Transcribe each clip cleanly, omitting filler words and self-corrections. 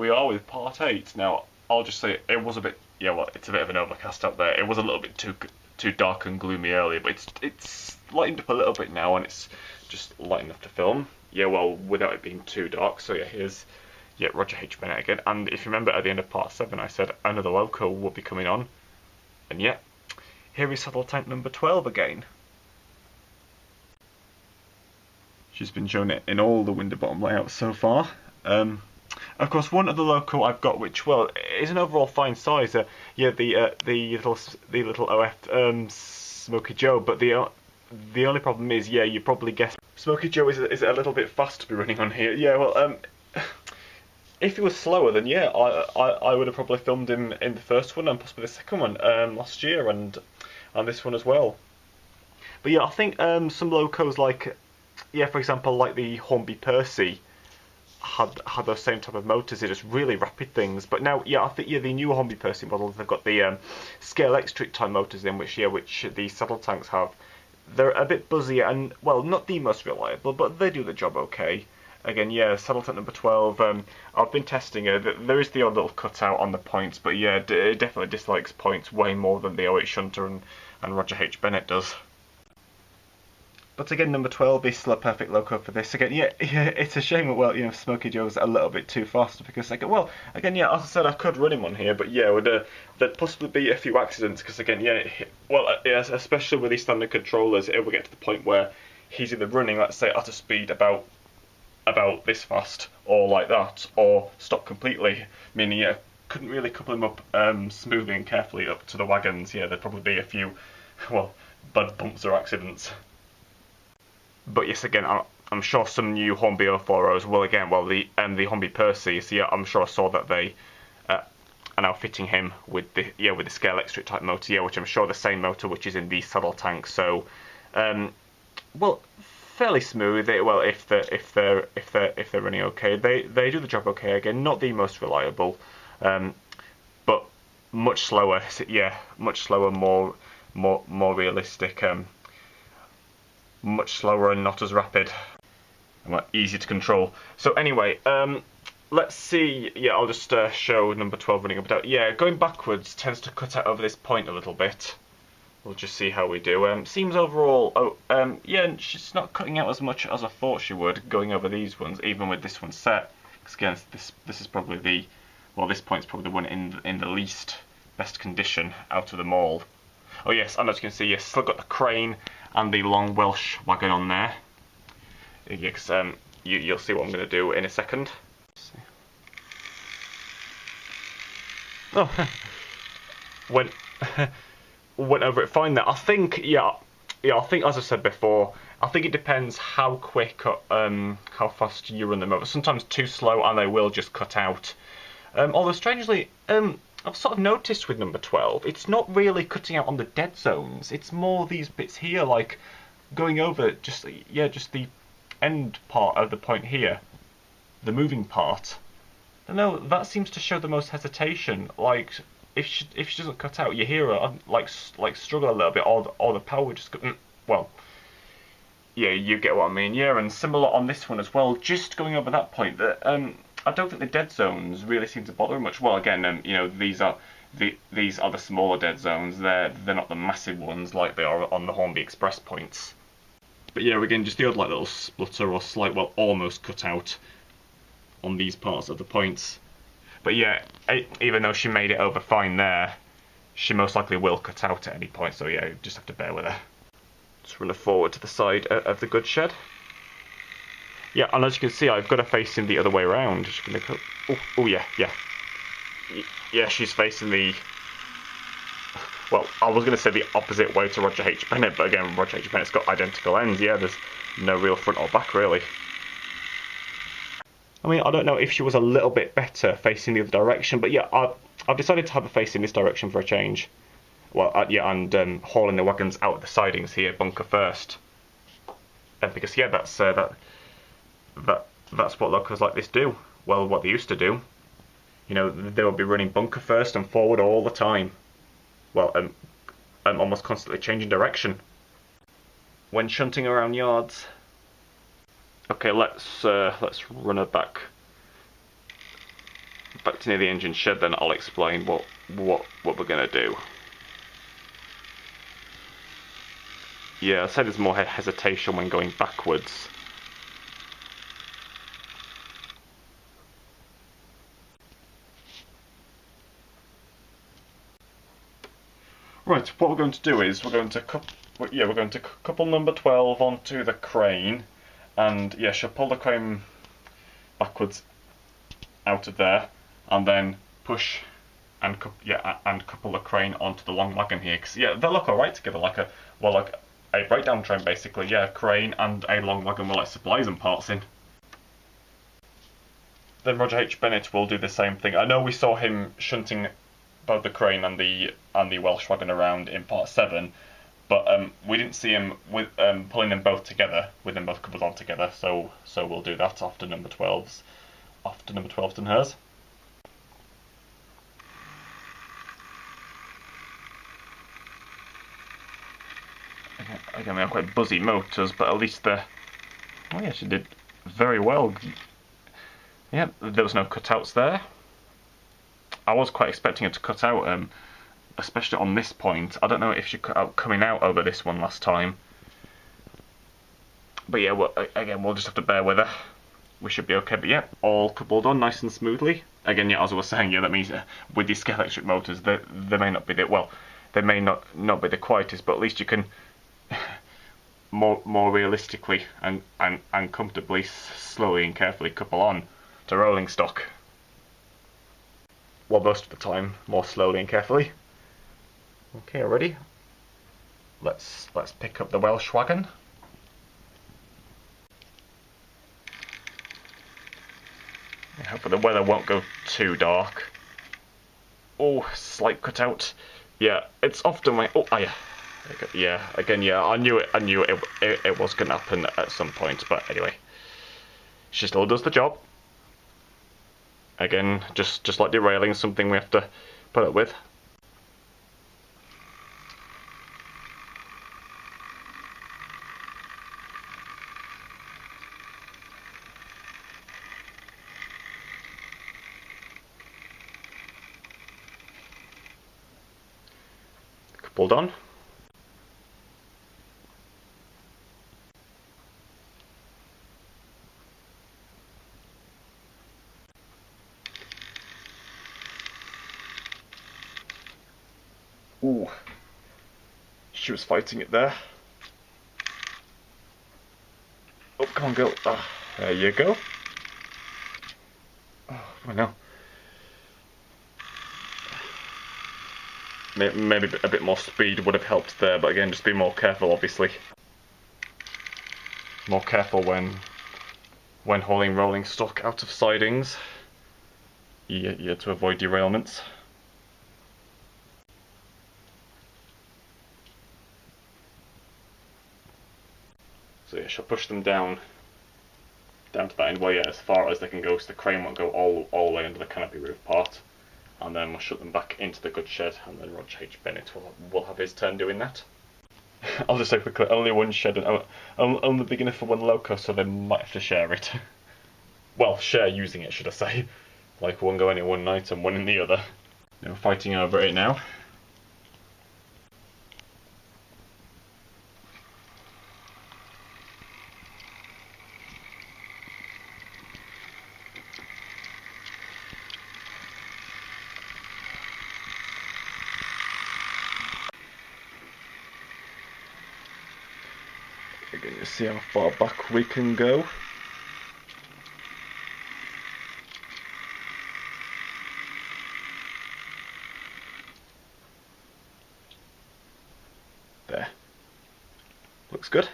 we are with part 8. Now, I'll just say it was a bit, yeah, well, it's a bit of an overcast out there. It was a little bit too dark and gloomy earlier, but it's lightened up a little bit now, and it's just light enough to film. Yeah, well, without it being too dark. So yeah, here's Roger H. Bennett again. And if you remember at the end of part 7, I said another loco will be coming on, and yeah, here is saddle tank number 12 again. She's been shown it in all the window bottom layouts so far. Of course, one other loco I've got, which, well, is an overall fine size. Yeah, the little OF Smoky Joe, but the only problem is, yeah, you probably guessed Smoky Joe is a little bit fast to be running on here. Yeah, well, if he was slower, then yeah, I would have probably filmed him in the first one and possibly the second one last year, and this one as well. But yeah, I think some locos like, yeah, for example, like the Hornby Percy had those same type of motors. They're just really rapid things. But now, yeah, I think the new Hornby Percy models, they've got the scale electric type motors in, which the saddle tanks have. They're a bit buzzier and, well, not the most reliable, but they do the job okay. Again, yeah, saddle tank number 12. I've been testing it. There is the odd little cutout on the points, but yeah, it definitely dislikes points way more than the 08 Shunter and Roger H. Bennett does. But again, number 12 is still a perfect loco for this. Again, yeah, it's a shame that, well, you know, Smoky Joe's a little bit too fast because, like, well, again, yeah, as I said, I could run him on here, but yeah, there'd possibly be a few accidents because, again, yeah, well, yeah, especially with these standard controllers, it will get to the point where he's either running, let's say, at a speed about this fast, or like that, or stop completely, meaning, yeah, couldn't really couple him up smoothly and carefully up to the wagons. Yeah, there'd probably be a few, well, bad bumps or accidents. But yes, again, I'm sure some new Hornby 040s will, again, well, the Hornby Percy, so yeah, I'm sure I saw that they are now fitting him with the scale electric type motor, yeah, which I'm sure the same motor which is in the saddle tank. So, well, fairly smooth. Well, if they're running okay, they do the job okay. Again, not the most reliable, but much slower. Yeah, much slower, more realistic. Much slower and not as rapid, and easy to control. So anyway, let's see. Yeah, I'll just show number 12 running up and down. Yeah, going backwards tends to cut out over this point a little bit. We'll just see how we do. Seems overall, yeah, she's not cutting out as much as I thought she would going over these ones, even with this one set. Because again, this is probably this point's probably the one in the least best condition out of them all. Oh yes, and as you can see, yes, still got the crane and the long Welsh wagon on there. Yes, you'll see what I'm going to do in a second. Oh, went over it fine there. I think, yeah, I think, as I said before, I think it depends how quick, how fast you run them over. Sometimes too slow and they will just cut out. Although strangely, I've sort of noticed with number 12, it's not really cutting out on the dead zones. It's more these bits here, like going over just the end part of the point here, the moving part. I don't know, that seems to show the most hesitation. Like if she doesn't cut out, you hear her like struggle a little bit, or the power just go, well, yeah, you get what I mean. Yeah, and similar on this one as well. Just going over that point, that I don't think the dead zones really seem to bother much. Well, again, you know, these are the smaller dead zones. They're not the massive ones like they are on the Hornby Express points. But yeah, again, just the odd like little splutter or slight, well, almost cut out on these parts of the points. But yeah, even though she made it over fine there, she most likely will cut out at any point. So yeah, you just have to bear with her. Just run her forward to the side of the goods shed. Yeah, and as you can see, I've got her facing the other way around. She's gonna go. Oh yeah. Yeah, she's facing the. Well, I was going to say the opposite way to Roger H. Bennett, but again, Roger H. Bennett's got identical ends. Yeah, there's no real front or back, really. I mean, I don't know if she was a little bit better facing the other direction, but yeah, I've decided to have her facing this direction for a change. Well, yeah, and hauling the wagons out of the sidings here, bunker first. Because yeah, that's what locos like this do. Well, what they used to do. You know, they would be running bunker first and forward all the time. Well, almost constantly changing direction when shunting around yards. Okay, let's run her back back to near the engine shed, then I'll explain what we're gonna do. Yeah, I said there's more hesitation when going backwards. Right, what we're going to do is we're going to couple number 12 onto the crane, and yeah, she'll pull the crane backwards out of there, and then push and couple the crane onto the long wagon here. Cause yeah, they look alright together, like a breakdown train basically. Yeah, a crane and a long wagon with like supplies and parts in. Then Roger H. Bennett will do the same thing. I know we saw him shunting both the crane and the Welsh wagon around in part 7, but we didn't see him with pulling them both together, with them both coupled on together. So we'll do that after number 12's done hers. Again, they are quite buzzy motors, but at least they're... Oh yeah, she did very well. Yeah, there was no cutouts there. I was quite expecting her to cut out, especially on this point. I don't know if she cut out coming out over this one last time. But yeah, again, we'll just have to bear with her. We should be okay. But yeah, all coupled on nice and smoothly. Again, yeah, as I was saying, yeah, that means with these scale electric motors, they may not be they may not be the quietest, but at least you can more realistically and comfortably, slowly and carefully couple on to rolling stock. Well, most of the time, more slowly and carefully. Okay, ready? Let's pick up the Welsh wagon. Hopefully the weather won't go too dark. Oh, slight cutout. Yeah, it's often my... Oh, yeah, again, yeah, I knew it was going to happen at some point, but anyway. She still does the job. Again, just like derailing, something we have to put up with. Coupled on. Ooh, she was fighting it there. Oh, come on, girl. There you go. Oh, I know. Maybe a bit more speed would have helped there, but again, just be more careful, obviously. More careful when hauling rolling stock out of sidings. Yeah, to avoid derailments. So yeah, she'll push them down to that end, well, yeah, as far as they can go, so the crane won't go all the way under the canopy roof part, and then we'll shut them back into the goods shed, and then Roger H. Bennett will have his turn doing that. I'll just say quickly, only one shed, and only big enough for one loco, so they might have to share it. Well, share using it, should I say. Like one going in one night and one in the other. You know, fighting over it now. Again, you see how far back we can go. There. Looks good.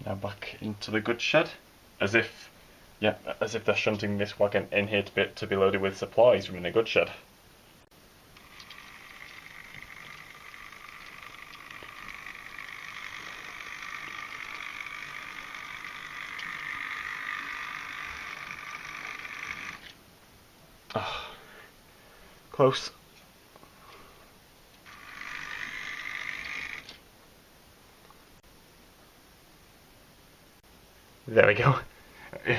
Now back into the goods shed, as if Yeah, as if they're shunting this wagon in here to be loaded with supplies from a goods shed. Oh, close. There we go.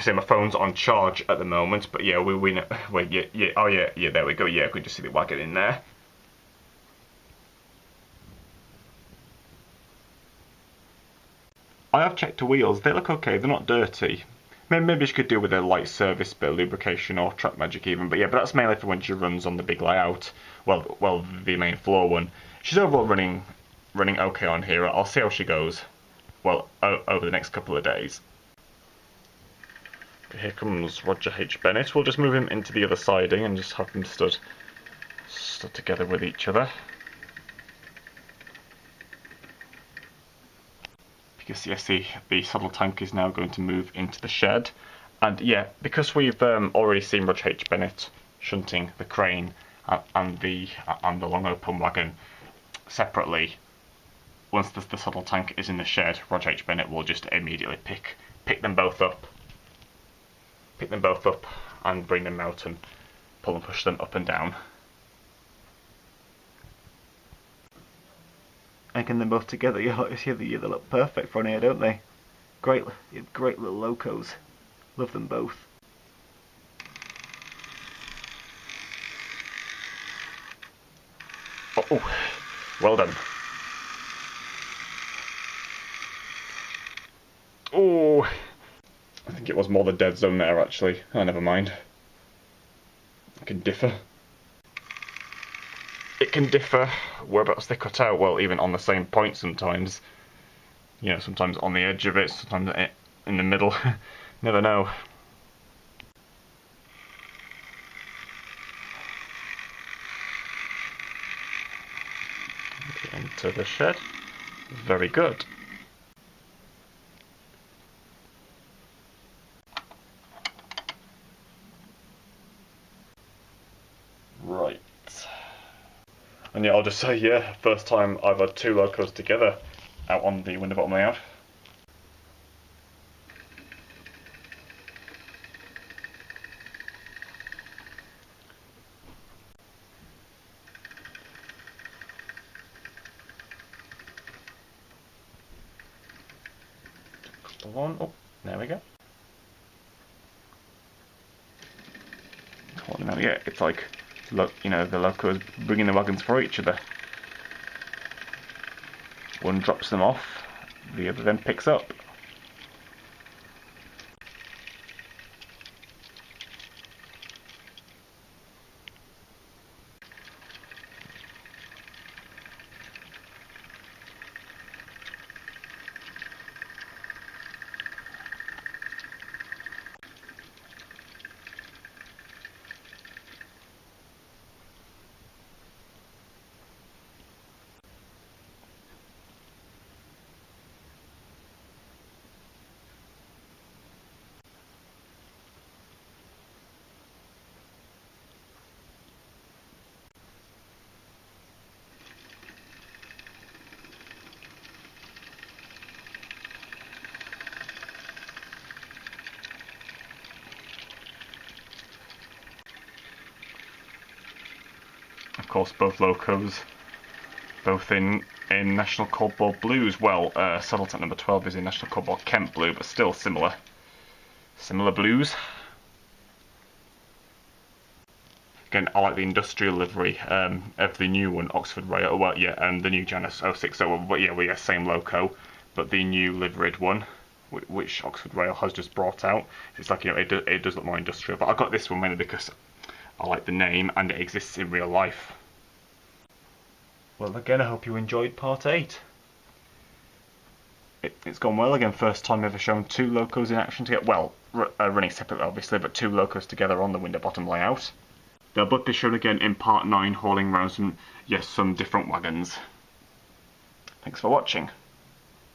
So my phone's on charge at the moment, but yeah, we know. Wait, yeah, oh yeah, there we go. Yeah, I could just see the wagon in there. I have checked the wheels. They look okay. They're not dirty. Maybe she could do with a light service, bit of lubrication or track magic even. But yeah, but that's mainly for when she runs on the big layout. Well, the main floor one. She's overall running okay on here. I'll see how she goes. Well, over the next couple of days. Here comes Roger H. Bennett. We'll just move him into the other siding and just have them stood together with each other. Because yes, the saddle tank is now going to move into the shed. And yeah, because we've already seen Roger H. Bennett shunting the crane and the long open wagon separately, once the saddle tank is in the shed, Roger H. Bennett will just immediately pick them both up and bring them out and pull and push them up and down. And get them both together, yeah, they look perfect on here, don't they? Great little locos. Love them both. Oh, well done. Oh, I think it was more the dead zone there actually. Oh, never mind. It can differ. It can differ whereabouts they cut out. Well, even on the same point sometimes. You know, sometimes on the edge of it, sometimes in the middle. Never know. Into the shed. Very good. Right. And yeah, I'll just say, yeah, first time I've had two locos together out on the window bottom layout. One, oh, there we go. Well, now, yeah, it's like, look, you know, the locos bringing the wagons for each other. One drops them off, the other then picks up. Of course, both locos, both in National Cobalt Blues. Well, Saddle Tank number 12 is in National Cobalt Kent Blue, but still similar blues. Again, I like the industrial livery of the new one, Oxford Rail. Well, yeah, and the new Janus 060. But yeah, we have same loco, but the new liveried one, which Oxford Rail has just brought out. It's like, you know, it does look more industrial. But I got this one mainly because I like the name and it exists in real life. Well, again, I hope you enjoyed part 8. It's gone well again. First time ever shown two locos in action together. Well, running separately, obviously, but two locos together on the window bottom layout. They'll both be shown again in part 9, hauling around some different wagons. Thanks for watching.